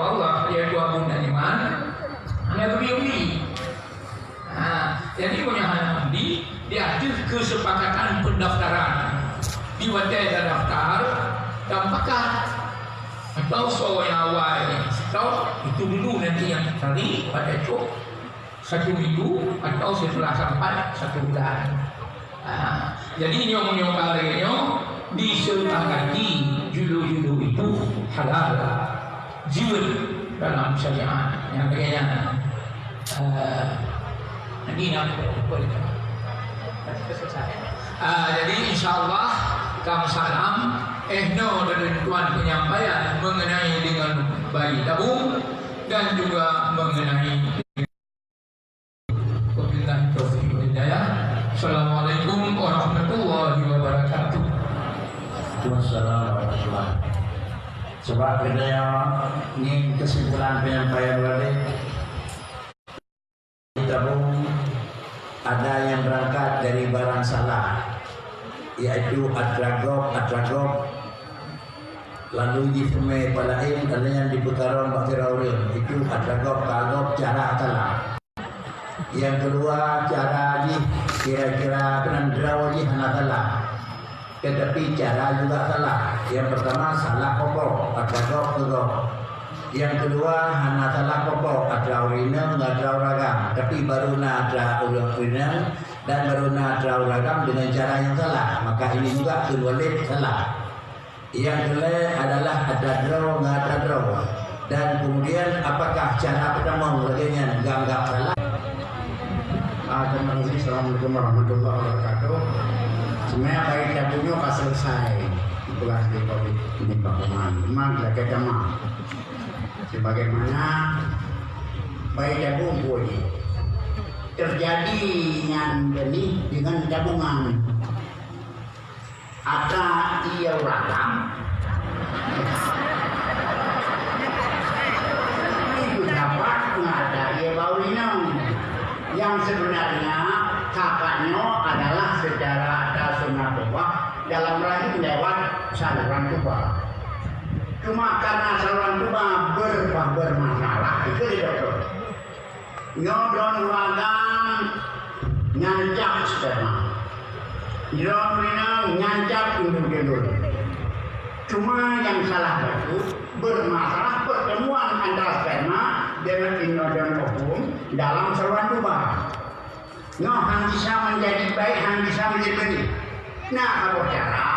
Allah dia dua bulan iman hanya beli. Jadi punya Hamdi dia ada kesepakatan pendaftaran di wadai dan daftar dan pakat atau seorang awal atau itu dulu nanti yang cari pada cok 1 minggu atau setelah sampai 1 bulan. Jadi nyong-nyong kalinya disepakati julu-julu itu halal jiwet dalam syariat yang kayaknya ini nak boleh jadi insyaallah kami salam no dari tuan penyampaian mengenai dengan bayi tabung dan juga mengenai wabillahi taufiq wal hidayah. Assalamualaikum warahmatullahi wabarakatuh. Wassalamualaikum warahmatullahi. Sebab kita ini kesimpulan penyampaian balik tabung ada yang berangkat dari barang salah yaitu adragop lalu jifme palaim ada yang dibekaron bakiraurin itu adragop kagop cara kalah. Yang kedua cara ji kira-kira penandraw ji hanakalah tetapi cara juga salah. Yang pertama salah pokok adragop kagop. Yang kedua hana salah pokok adraw rina ngadraw ragam tapi baru nadraw rina dan baru nadraw ragam dengan cara yang salah, maka ini juga kelualit salah. Yang kedua adalah adraw ngadraw dan kemudian apakah cara pertama laginya ganggap salah. Terima kasih. Assalamualaikum warahmatullahi wabarakatuh. Sebenarnya baik tabungnya pas selesai itulah di COVID ini pakuman memang kita jamaah sebagaimana bayi tabung boleh terjadi yang ini dengan tabungan ada ia ragam itu dapat ada ia baulinang yang sebenarnya kakaknya adalah secara sunnah dalam rahim lewat saluran tuba. Cuma karena saluran tuba bermasalah itu di dokter. Nyodon ragam nyancap sperma. Nyodon renang nyancap induk-induk. Cuma yang salah itu bermasalah pertemuan antara sperma dengan induk ovum dalam saluran tuba. Hang bisa menjadi baik, hang bisa menjadi benih. Nah, kalau cara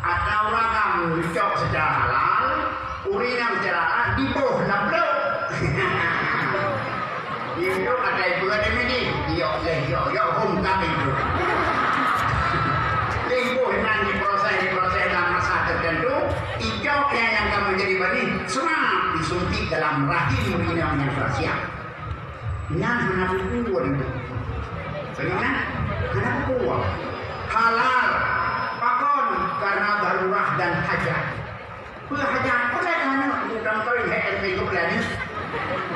atau ragam dicok secara halal, urinam secara halal, dibuh nablok. Itu ada ibu ada ini, yo hum kami itu. Dibuh nanti proses dalam masa tertentu, ijoknya yang kamu jadi benih, semua disuntik dalam rahim urinam yang sudah siap. Yang menabur itu. Bagaimana? Kenapa kuat? Halal, pakon karena darurat dan hajat. Hajat boleh kan? Bukan kau yang hebat hidup lagi.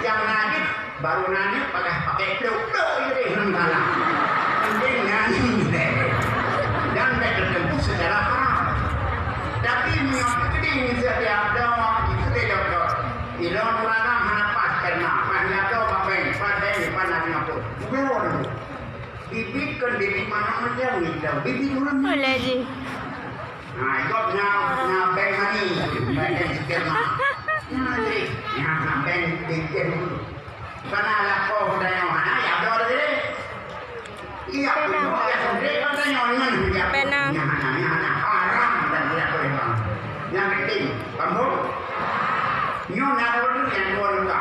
Yang najib baru najib pakai peluk jadi henggalah. Dengan dan tidak tertentu secara haram. Tapi mengapa ini setiap doa itu tidak doa. Ilon ragam hanapas karena banyak doa pakai panas ngapur. Bukan. Bibit kan bibit mana macam ni dah bibit orang ni. Boleh je. Ikut ngabeng ni, ngabeng sikit mah. Ngabeng sikit dulu. Karena lapor dah mana ya dah deh. Iya, ya sendiri kan dah nyaman juga. Nah, haram dan tidak boleh bang. Yang penting, kamu nyon ada dulu yang dua luka.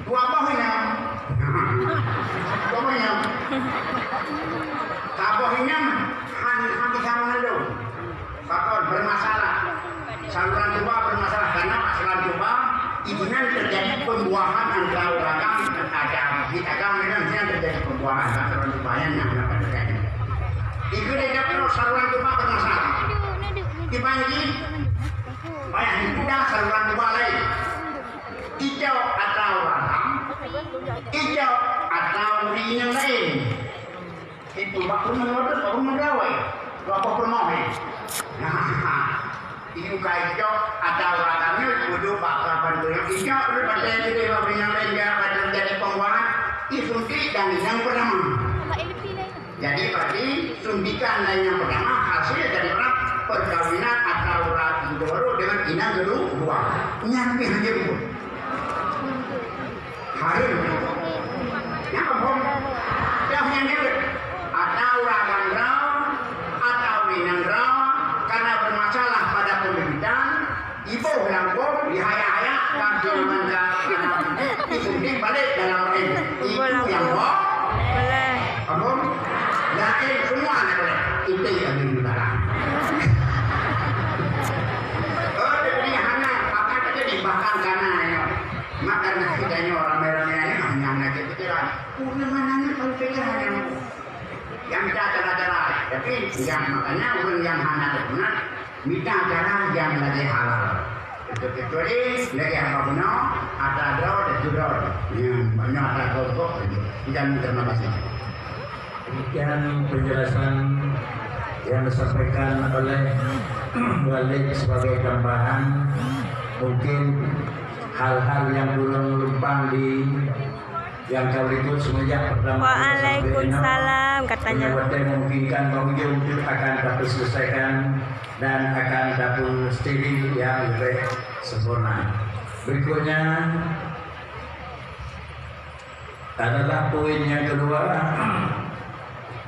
Dua apa yang Pokoknya tabohnya hampir sama dulu. Faktor bermasalah. Saluran tuba bermasalah karena saluran tuba ibunya terjadi pembuahan antara ragam dan agam. Di agam memang terjadi pembuahan saluran tubanya yang apa terjadi. Itu dia kalau saluran tuba bermasalah. Dipanggil banyak tidak saluran tuba lain. Hijau atau ragam, hijau atau yang lain. Itu waktu menurut aku menggawai, waktu permohon. Iu kaijo atau ragamnya kudu bakal bantunya ijo lu pada jadi pembina lenja pada jadi pembuangan disuntik dan yang pertama. Jadi berarti suntikan dan yang pertama hasil dari perkawinan atau ratu baru dengan inang kedua. Nyampe hanya itu. Hari yang pun yang ini atau ragam raw atau inang raw karena bermasalah pada pemerintahan ibu langkung dihaya-haya dan disuntik balik dalam ini itu yang boleh abang lain semua nak boleh itu yang dilarang jadi hanya pakai saja dibakar karena makan kita ramai-ramai ini hanya nak pikiran mana kalau pikiran yang kita cara-cara tapi yang makanya orang yang hanya benar minta cara yang lagi halal kecuali lagi apa benar ada draw dan draw yang banyak ada kok dan terima kasih. Demikian penjelasan yang disampaikan oleh Walid sebagai tambahan mungkin hal-hal yang belum lumpang di yang kau ikut semenjak pertama. Waalaikumsalam katanya. Memungkinkan untuk akan dapat selesaikan dan akan dapat steril yang lebih sempurna. Berikutnya adalah poin yang kedua.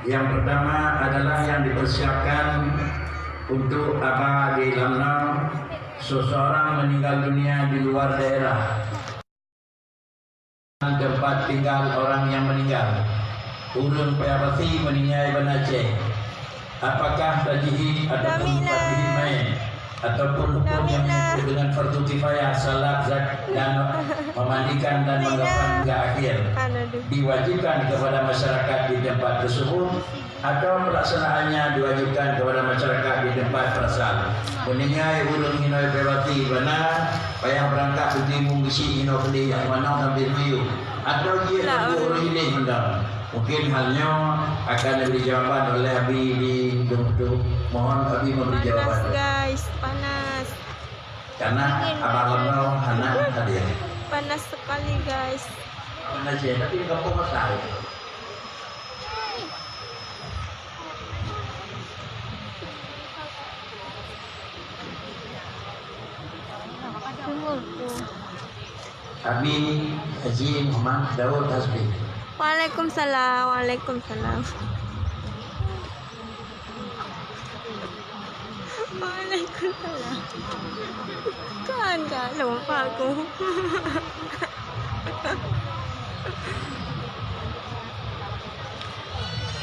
Yang pertama adalah yang dipersiapkan untuk apa di dalam seseorang meninggal dunia di luar daerah tempat tinggal orang yang meninggal. Ulun payabati meninggal Iban Aceh. Apakah tajihi atau tempat main ataupun hukum yang menyebut dengan fardu kifayah salat zakat dan memandikan dan mengafan hingga akhir diwajibkan kepada masyarakat di tempat tersebut atau pelaksanaannya diwajibkan kepada masyarakat di tempat berasal. Meninggal ulun hinoi payabati benar payah berangkat putih mungkisi hino beli yang mana ngambil biu atau dia orang ini mendang. Mungkin halnya akan diberi jawaban oleh Abi di Duktu. Mohon Abi memberi jawaban. Panas guys, panas. Karena abang-abang anak hadir. Panas sekali guys. Panas ya, tapi kamu nggak tahu. Abi Haji Muhammad Daud Hasbi. Waalaikumsalam, waalaikumsalam. Waalaikumsalam. Kan enggak lupa aku.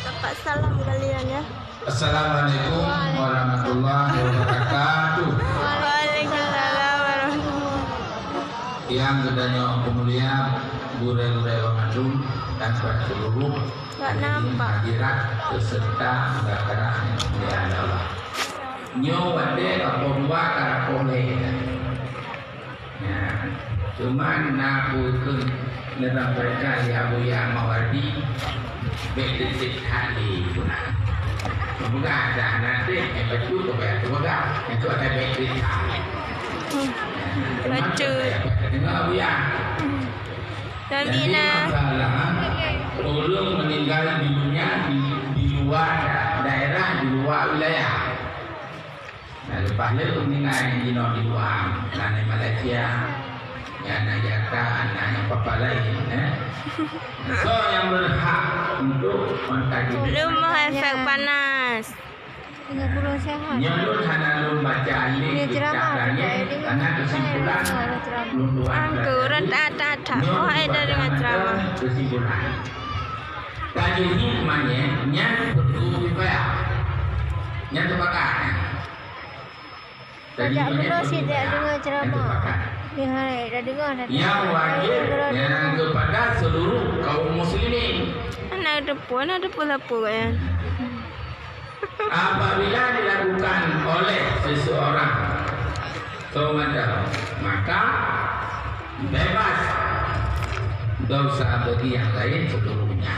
Dapat salam kalian ya. Assalamualaikum warahmatullahi wabarakatuh. Waalaikumsalam warahmatullahi. Yang kedanya pemulia Gure-gure Bandung dan seluruh hadirat beserta negara yang Allah. Nyo wade kapolwa karakole. Ya, cuman nakukeun nerang mereka ya buya mawadi bedetik hali guna. Semoga ada nanti yang betul kepada semoga itu ada bedetik hali. Betul. Dengar buya. Jadi masalah orang meninggal di dunia di luar daerah, di luar wilayah. Nah, lepas itu meninggal di luar, di Malaysia, yang Najaka, anak yang papa lain. So yang berhak untuk mengkaji. Belum mau efek panas. 30 sehat. Nyalur hanya lu baca alih dikatakannya karena kesimpulan Angguran tak. Oh, ada dengan ceramah. Kesimpulan. Tadi hikmahnya nyat berkufayah. Nyat terbakar. Tak perlu sih dia dengar ceramah. Dia dah dengar dah. Yang wajib yang kepada seluruh kaum muslimin. Anak depan apa kan? Apabila dilakukan oleh seseorang maka bebas dosa bagi yang lain seluruhnya.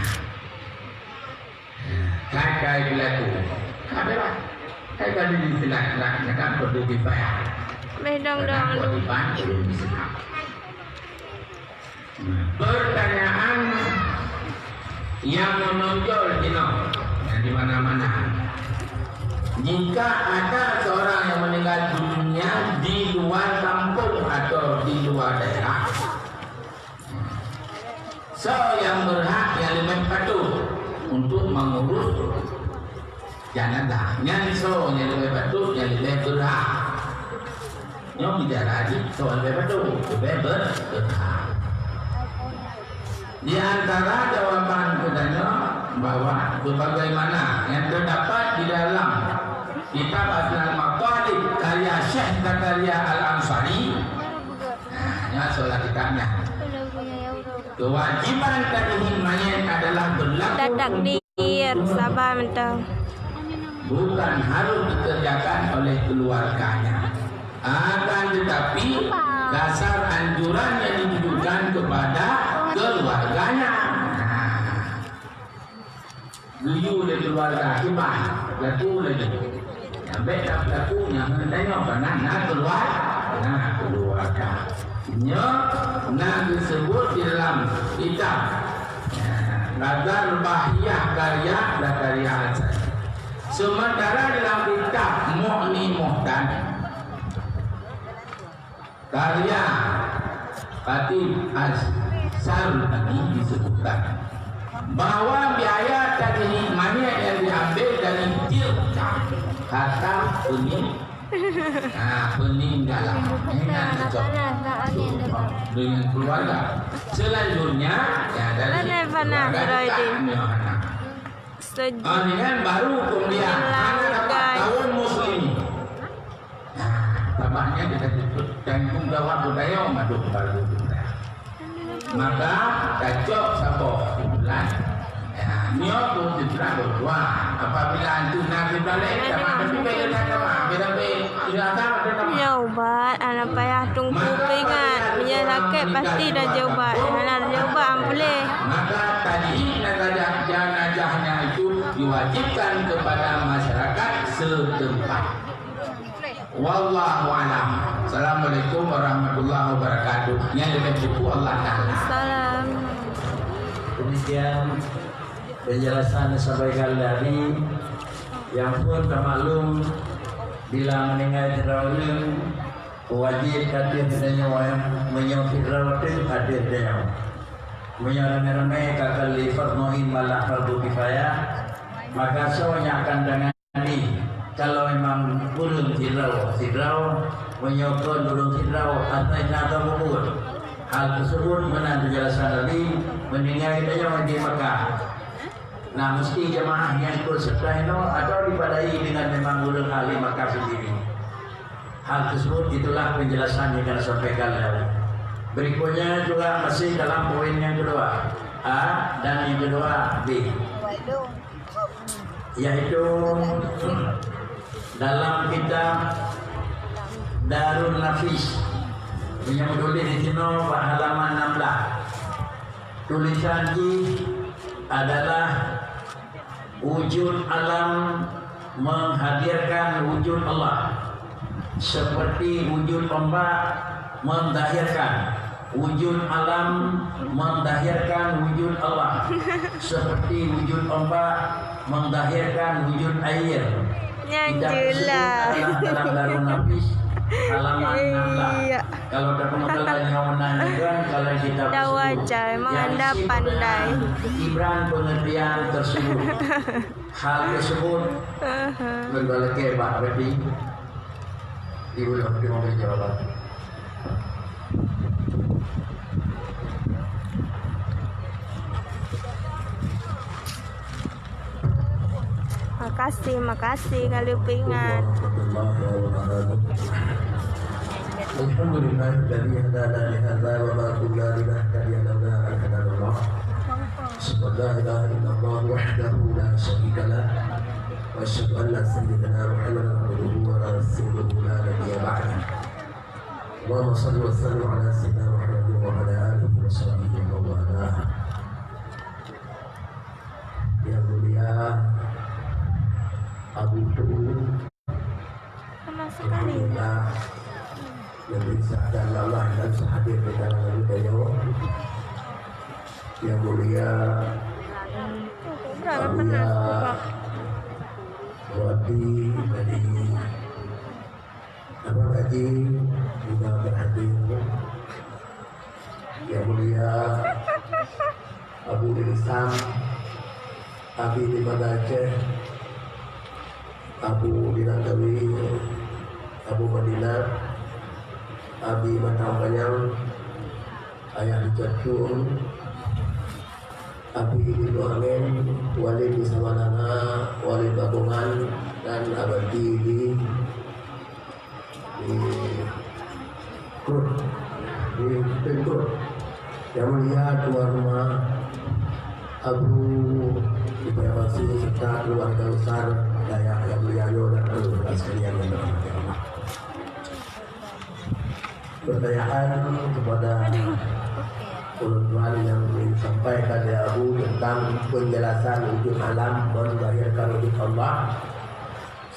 Kata berlaku, bebas. Saya kan di silat-silat nak perlu dibayar. Bedong-dong lu. Pertanyaan yang menonjol di mana-mana. Jika ada seorang yang meninggal dunia di luar kampung atau di luar daerah, yang berhak yang lebih patuh untuk mengurus jenazah. Yang yang lebih patuh yang lebih berhak. Yang tidak lagi soal lebih patuh lebih berhak. Di antara jawaban kedua bahwa sebagaimana yang terdapat di dalam kitab Al-Maqalid karya Syekh Zakaria Al-Ansari, ya soal kitabnya. Kewajiban tadihin mayat adalah berlaku Dadak dir, sabar mentang. bukan harus dikerjakan oleh keluarganya. Akan tetapi dasar anjuran yang ditujukan kepada keluarganya. Dulu oleh keluarga hibah, laku lagi. Yang baik laku yang tengok nak keluarga. Nak disebut di dalam kitab Nazar Bahiyah karya Zakaria Al-Ansari. Sementara dalam kitab Mu'ni Muhtan karya Fatih As-Saruni disebutkan bahwa biaya tadi mayat yang diambil dari tilka kata peninggalan dengan keluarga. Selanjutnya ya dari dengan baru kemudian anak dapat tahun muslim. Tabahnya kita sebut tanggung jawab budaya maduk baru budaya. Maka cocok sabo bulan. Nyo tu tidak berdua. Apabila antu nak balik, sama tapi beda sama. Beda Jaubat, anak payah tunggu ingat. Punya sakit pasti dah jaubat. Anak jaubat ampulih. Maka tadi jenazahnya itu diwajibkan kepada masyarakat setempat. Wallahu a'lam. Assalamualaikum warahmatullahi wabarakatuh. Yang lebih buku Allah Ta'ala. Salam. Demikian penjelasan disampaikan dari yang pun termaklum bila meninggal terawih wajib hadir dengan menyokit rawat hadir dengan menyerang-nyerang kakal liver noin malah fardu kifayah, maka semuanya akan dengan ini kalau memang belum sidraw menyokot belum sidraw atau nada mubur. Hal tersebut menantu jelasan tadi meninggal kita di Mekah. Nah, mesti jemaah yang ikut serta itu atau dibadai dengan memang ulul ahli Mekah sendiri. Hal tersebut itulah penjelasan yang akan sampaikan tadi. Berikutnya juga masih dalam poin yang kedua A dan yang kedua B, yaitu dalam kitab Darul Nafis yang menulis di sini halaman 16. Tulisan ini adalah wujud alam menghadirkan wujud Allah, seperti wujud ombak mendahirkan wujud alam mendahirkan wujud Allah, seperti wujud ombak mendahirkan wujud air. Yang jelas dalam Darul Nafis halaman 16. Kalau ada pengenalan yang menanyakan kalau kita dah wajar, memang anda pandai. Ibran pengertian tersebut. Hal tersebut berbalik ke Pak Bedi. Ibu yang mau jawab. Makasih kalau ingat. Alhamdulillah dari hadana li hadza wa ma kunna linahtadiya laula an hadana Allah. Subhanallahi la ilaha illallah wahdahu la syarika lah. Wa asyhadu anna sayyidana Muhammadan abduhu wa rasuluhu la nabiyya ba'dahu. Allahumma shalli wa sallim ala sayyidina Muhammadin wa ala alihi wa sahbihi wa wala. Yang mulia Abu Tu'ud Yang mulia Berapa panas kok. Wati dari apa tadi juga berhadir. Yang mulia Abu Dirisam, Abi di Aceh, Abu di Langkawi, Abu Madinah, Abi Batang Panyang, Ayah di Jatuh, Abi di Luangen, Wali di Samanana, Wali Babongan, dan Abadi di Krut, di Pengkrut. Yang mulia tuan rumah Abu Ibrahim serta keluarga besar Dayak yang mulia dan keluarga sekalian yang berhormat Allah. Pertanyaan kepada tuan yang disampaikan oleh Abu tentang penjelasan wujud alam melahirkan wujud Allah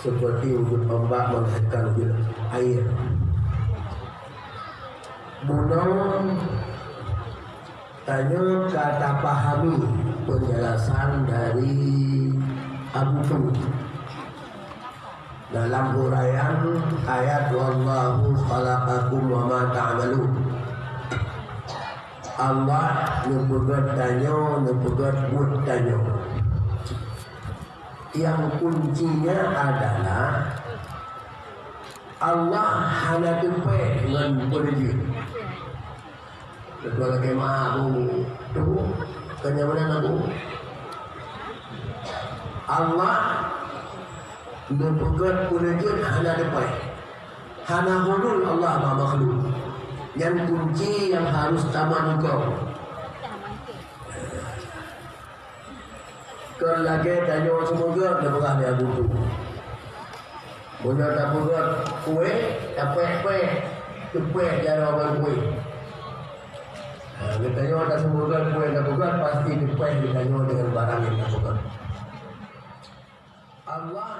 seperti wujud ombak melahirkan wujud air. Bunong tanya kata pahami penjelasan dari Abu Tur dalam huraian ayat wallahu khalaqakum wa ma ta'malun. Allah nubugat tanya, nubugat mut tanya. Yang kuncinya adalah Allah hanya tupai dengan berjudi. Ketua lagi mahu tu kenyamanan aku. Allah nubugat berjudi hanya tupai. Hanya hulul Allah ma makhluk. Yang kunci yang harus taman kau. Kalau lagi tanya semoga lepas dia butuh. Punya tak buat kue, dapat kue, kue cara buat kue. Kita tanya tak semoga kue tak buat pasti kue ditanya dengan barang yang tak buat. Allah